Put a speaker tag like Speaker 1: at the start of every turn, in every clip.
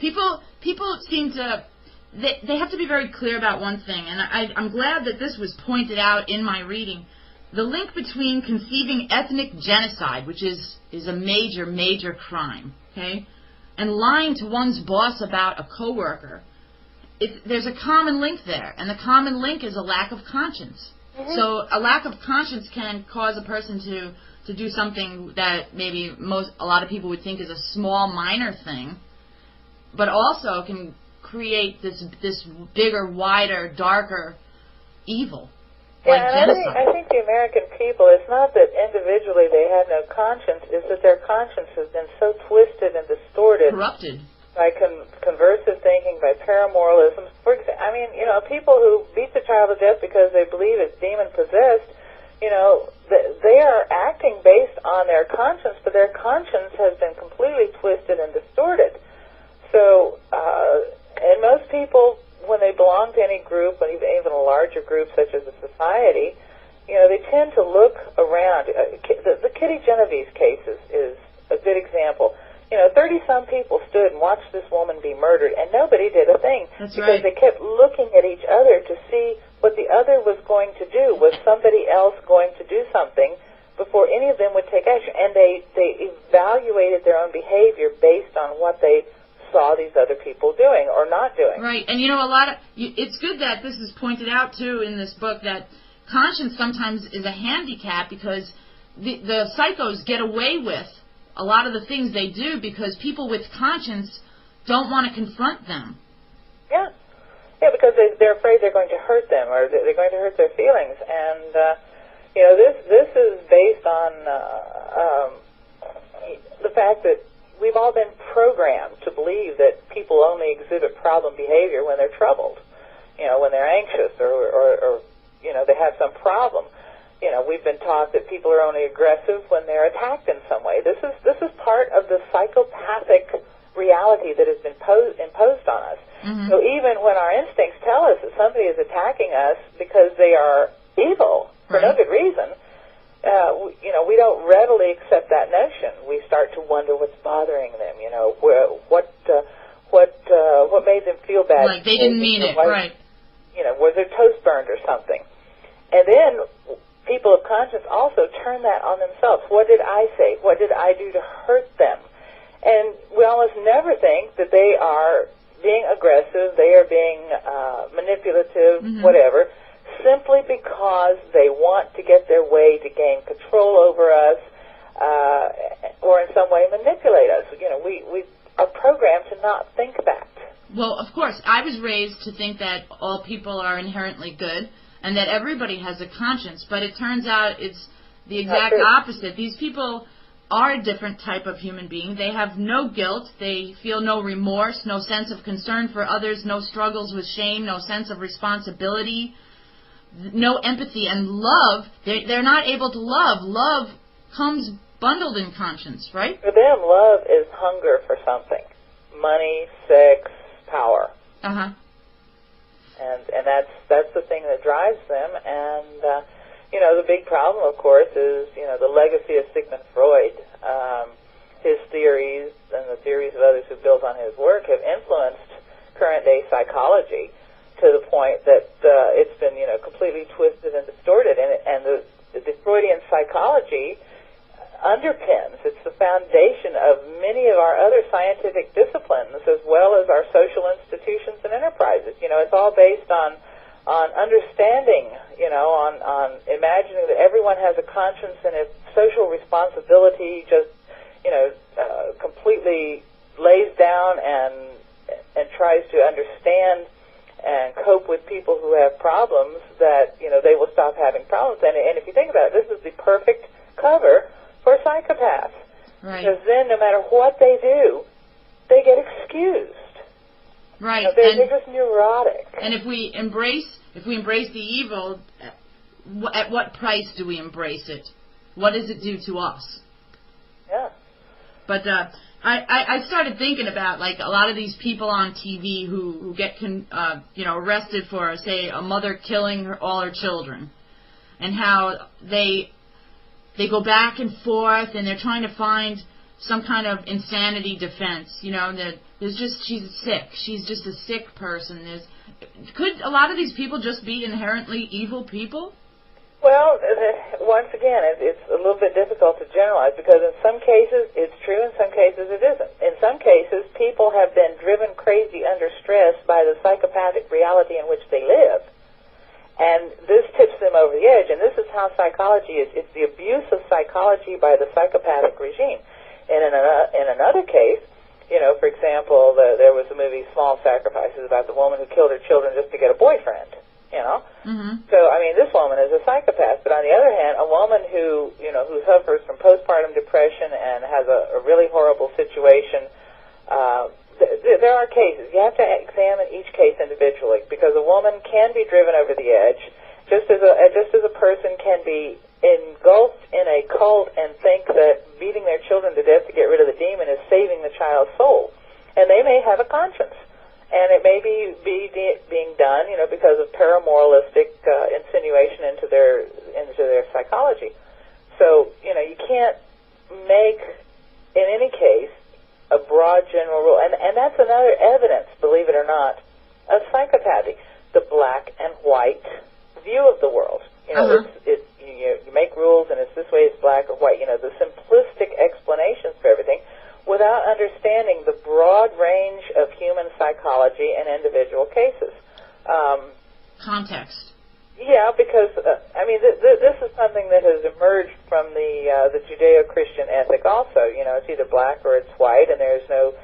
Speaker 1: People seem to, they have to be very clear about one thing, and I'm glad that this was pointed out in my reading. The link between conceiving ethnic genocide, which is a major, major crime, okay, and lying to one's boss about a coworker, there's a common link there, and the common link is a lack of conscience. Mm-hmm. So a lack of conscience can cause a person to do something that maybe a lot of people would think is a small, minor thing, but also can create this bigger, wider, darker evil.
Speaker 2: Yeah, and I think the American people, it's not that individually they have no conscience, it's that their conscience has been so twisted and distorted.
Speaker 1: Corrupted.
Speaker 2: By conversive thinking, by paramoralism. I mean, people who beat the child to death because they believe it's demon-possessed, they are acting based on their conscience, but their conscience has been completely twisted and distorted. So, and most people, when they belong to any group, even a larger group such as a society, they tend to look around. The Kitty Genovese case is a good example. 30-some people stood and watched this woman be murdered, and nobody did a thing.
Speaker 1: That's
Speaker 2: because
Speaker 1: right.
Speaker 2: They kept looking at each other to see what the other was going to do. Was somebody else going to do something before any of them would take action? And they evaluated their own behavior based on what they saw these other people doing or not doing.
Speaker 1: Right, and it's good that this is pointed out too in this book, that conscience sometimes is a handicap because the psychos get away with a lot of the things they do because people with conscience don't want to confront them. Yeah,
Speaker 2: because they're afraid they're going to hurt them or they're going to hurt their feelings, and this is based on the fact that we've all been programmed to believe that people only exhibit problem behavior when they're troubled, when they're anxious or they have some problem. We've been taught that people are only aggressive when they're attacked in some way. This is part of the psychopathic reality that has been imposed on us. Mm-hmm. So even when our instincts tell us that somebody is attacking us because they are evil for no good reason, we don't readily accept that notion. We start to wonder what's bothering them. What made them feel bad?
Speaker 1: Like they didn't mean it, right?
Speaker 2: Was their toast burned or something? And then people of conscience also turn that on themselves. What did I say? What did I do to hurt them? And we almost never think that they are being aggressive, they are being manipulative, mm-hmm. whatever, simply because they want to get their way to gain control over us or in some way manipulate us. We are programmed to not think that.
Speaker 1: Well, of course, I was raised to think that all people are inherently good and that everybody has a conscience, but it turns out it's the exact opposite. These people are a different type of human being. They have no guilt. They feel no remorse, no sense of concern for others, no struggles with shame, no sense of responsibility, no empathy. And love, they're not able to love. Love comes bundled in conscience, right?
Speaker 2: For them, love is hunger for something. Money, sex, power.
Speaker 1: Uh-huh.
Speaker 2: And that's the thing that drives them. And, the big problem, of course, is, the legacy of Sigmund Freud. His theories and the theories of others who built on his work have influenced current-day psychology to the point that it's been, completely twisted and distorted. And the Freudian psychology underpins, it's the foundation of many of our other scientific disciplines as well as our social institutions and enterprises. It's all based on understanding, on imagining that everyone has a conscience, and if social responsibility just, completely lays down and tries to understand and cope with people who have problems, that, they will stop having problems. And if you think about it, this is the perfect cover for psychopaths.
Speaker 1: Right.
Speaker 2: Because then no matter what they do, they get excused.
Speaker 1: Right.
Speaker 2: They're just neurotic.
Speaker 1: And if we embrace the evil, at what price do we embrace it? What does it do to us?
Speaker 2: Yeah.
Speaker 1: But I started thinking about, like, a lot of these people on TV who get arrested for, say, a mother killing all her children, and how they go back and forth and they're trying to find some kind of insanity defense, that she's sick. She's just a sick person. Could a lot of these people just be inherently evil people?
Speaker 2: Well, once again, it's a little bit difficult to generalize because in some cases it's true, in some cases it isn't. In some cases, people have been driven crazy under stress by the psychopathic reality in which they live. And this tips them over the edge, and this is how psychology is. It's the abuse of psychology by the psychopathic regime. And in another case, for example, there was the movie Small Sacrifices about the woman who killed her children just to get a boyfriend,
Speaker 1: Mm-hmm.
Speaker 2: So, this woman is a psychopath. But on the other hand, a woman who suffers from postpartum depression and has a really horrible situation, there are cases. You have to examine each case individually because a woman can be driven over the edge, just as a person can be engulfed in a cult and think that beating their children to death to get rid of the demon is saving the child's soul. And they may have a conscience. And it may be being done, because of paramoralistic insinuation into their psychology. So, you can't make, in any case, a broad general rule. And that's another evidence, believe it or not, of psychopathy, the black and white view of the world. You make rules, and it's this way, it's black or white. The simplistic explanations for everything, without understanding the broad range of human psychology in individual cases.
Speaker 1: Context.
Speaker 2: Yeah, because this is something that has emerged from the Judeo-Christian ethic. Also, it's either black or it's white, and there's no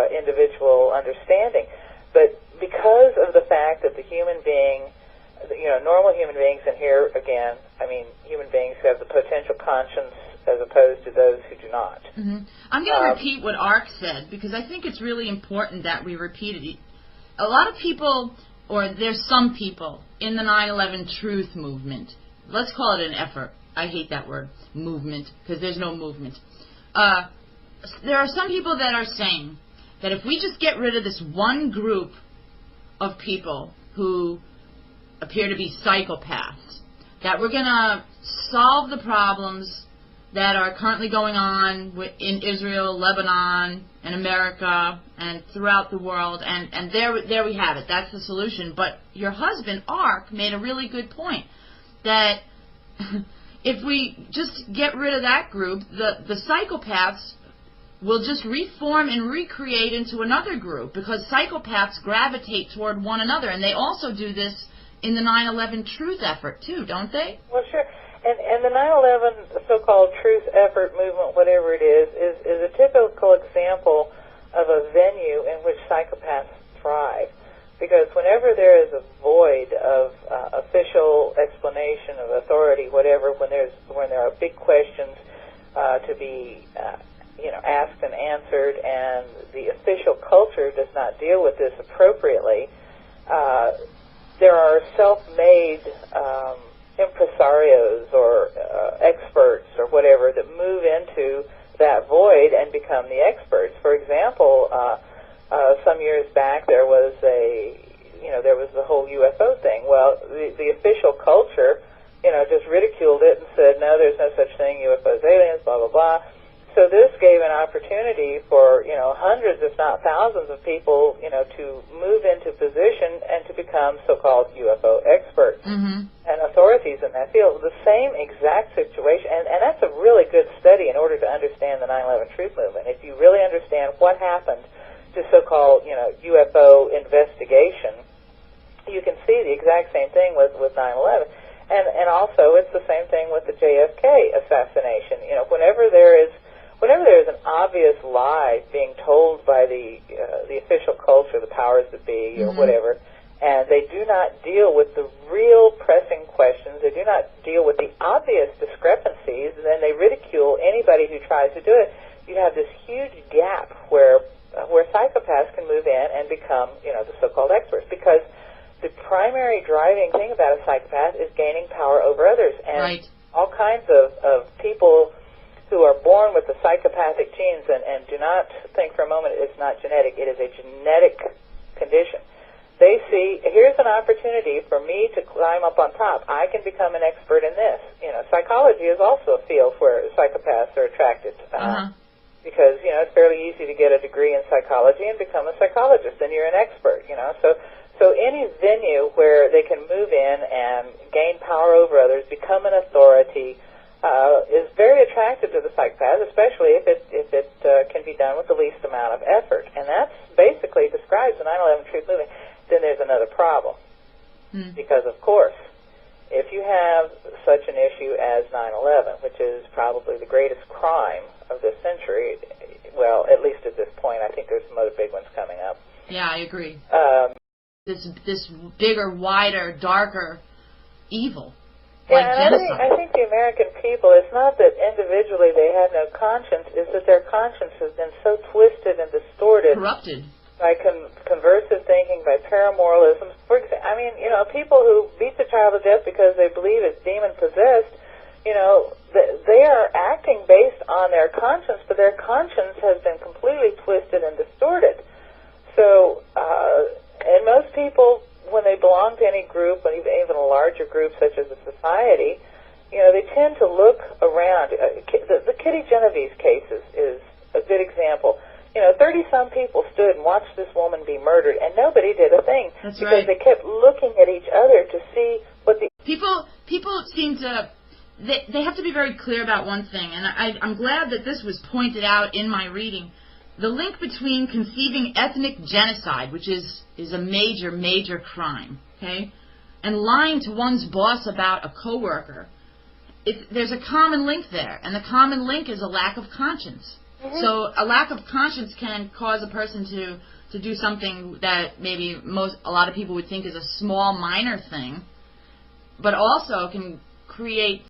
Speaker 2: individual understanding. But because of the fact that the human being, normal human beings, and here again, human beings who have the potential conscience as opposed to those who do not.
Speaker 1: Mm-hmm. I'm going to repeat what Ark said because I think it's really important that we repeat it. A lot of people, or there's some people in the 9/11 truth movement. Let's call it an effort. I hate that word, movement, because there's no movement. There are some people that are saying that if we just get rid of this one group of people who appear to be psychopaths, that we're going to solve the problems that are currently going on in Israel, Lebanon, and America, and throughout the world, and there we have it. That's the solution. But your husband, Ark, made a really good point that if we just get rid of that group, the psychopaths will just reform and recreate into another group because psychopaths gravitate toward one another, and they also do this in the 9/11 truth effort too, don't they?
Speaker 2: Well, sure. And the 9/11 so-called truth effort movement, whatever it is a typical example of a venue in which psychopaths thrive. Because whenever there is a void of official explanation of authority, whatever, when there are big questions to be asked and answered, and the official culture does not deal with this appropriately, there are self-made impresarios or experts or whatever that move into that void and become the experts. For example, some years back there was the whole UFO thing. Well, the official culture, just ridiculed it and said, no, there's no such thing, UFOs, aliens, blah, blah, blah. So this gave an opportunity for, hundreds, if not thousands of people, to move into position and to become so-called UFO experts and authorities in that field. The same exact situation, and that's a really good study in order to understand the 9/11 truth movement. If you really understand what happened to so-called, UFO investigation, you can see the exact same thing with 9/11. And also it's the same thing with the JFK assassination. Whenever there is an obvious lie being told by the official culture, the powers that be, or whatever, and they do not deal with the real pressing questions, they do not deal with the obvious discrepancies, and then they ridicule anybody who tries to do it, you have this huge gap where psychopaths can move in and become, the so-called experts, because the primary driving thing about a psychopath is gaining power over others, and all kinds of people who are born with the psychopathic genes, and do not think for a moment it's not genetic. It is a genetic condition. They see, here's an opportunity for me to climb up on top. I can become an expert in this. Psychology is also a field where psychopaths are attracted. because, it's fairly easy to get a degree in psychology and become a psychologist, and you're an expert, So any venue where they can move in and gain power over others, become an authority, is very attractive to the psychopath, especially if it can be done with the least amount of effort. And that's basically describes the 9/11 truth movement. Then there's another problem. Because, of course, if you have such an issue as 9/11, which is probably the greatest crime of this century, well, at least at this point, I think there's some other big ones coming up.
Speaker 1: Yeah, I agree. This bigger, wider, darker evil. Like genocide.
Speaker 2: I think the American people, it's not that individually they have no conscience, it's that their conscience has been so twisted and distorted.
Speaker 1: Corrupted.
Speaker 2: By conversive thinking, by paramoralism. For example, people who beat the child to death because they believe it's demon-possessed, they are acting based on their conscience, but their conscience has been completely twisted and distorted. So, and most people, when they belong to any group, even a larger group such as a society, they tend to look around. The Kitty Genovese case is a good example. 30-some people stood and watched this woman be murdered, and nobody did a thing.
Speaker 1: That's
Speaker 2: because
Speaker 1: right.
Speaker 2: They kept looking at each other to see what the...
Speaker 1: People seem to... They have to be very clear about one thing, and I'm glad that this was pointed out in my reading. The link between conceiving ethnic genocide, which is a major, major crime, okay, and lying to one's boss about a coworker, there's a common link there, and the common link is a lack of conscience. So a lack of conscience can cause a person to do something that maybe a lot of people would think is a small, minor thing, but also can create